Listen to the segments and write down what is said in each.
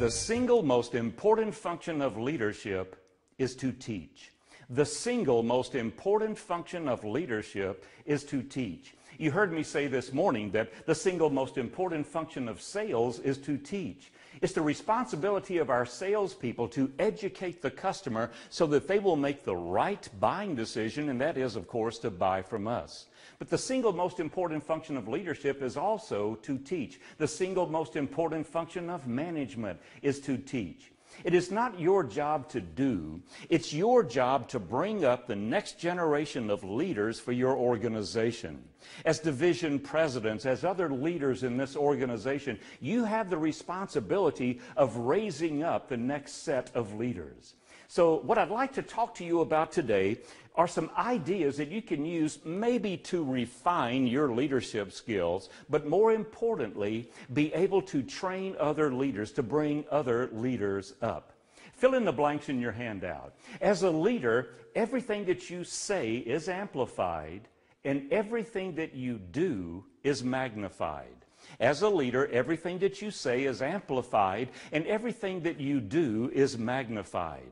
The single most important function of leadership is to teach. The single most important function of leadership is to teach. You heard me say this morning that the single most important function of sales is to teach. It's the responsibility of our salespeople to educate the customer so that they will make the right buying decision, and that is, of course, to buy from us. But the single most important function of leadership is also to teach. The single most important function of management is to teach. It is not your job to do, it's your job to bring up the next generation of leaders for your organization. As division presidents, as other leaders in this organization, you have the responsibility of raising up the next set of leaders. So what I'd like to talk to you about today are some ideas that you can use maybe to refine your leadership skills, but more importantly, be able to train other leaders, to bring other leaders up. Fill in the blanks in your handout. As a leader, everything that you say is amplified, and everything that you do is magnified. As a leader, everything that you say is amplified, and everything that you do is magnified.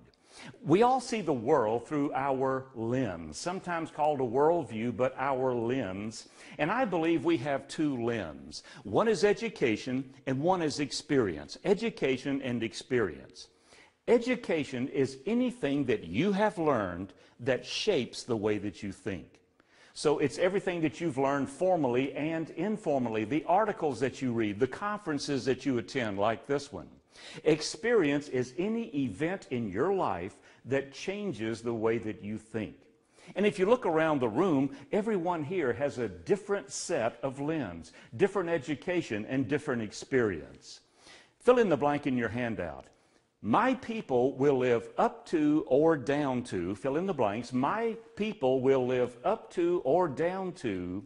We all see the world through our lens, sometimes called a worldview, but our lens. And I believe we have two lenses. One is education and one is experience. Education and experience. Education is anything that you have learned that shapes the way that you think. So it's everything that you've learned formally and informally, the articles that you read, the conferences that you attend, like this one. Experience is any event in your life that changes the way that you think. And if you look around the room, everyone here has a different set of lens, different education, and different experience. Fill in the blank in your handout. My people will live up to or down to, fill in the blanks, my people will live up to or down to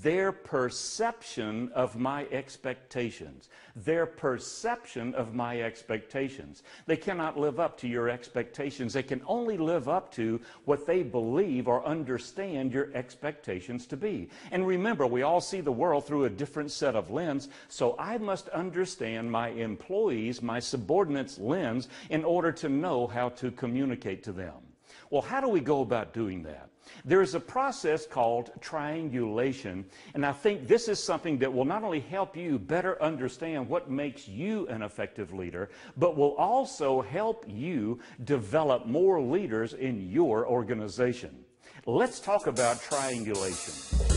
their perception of my expectations. Their perception of my expectations. They cannot live up to your expectations. They can only live up to what they believe or understand your expectations to be. And remember, we all see the world through a different set of lens, so I must understand my employees, my subordinates' lens in order to know how to communicate to them. Well, how do we go about doing that? There is a process called triangulation, and I think this is something that will not only help you better understand what makes you an effective leader, but will also help you develop more leaders in your organization. Let's talk about triangulation.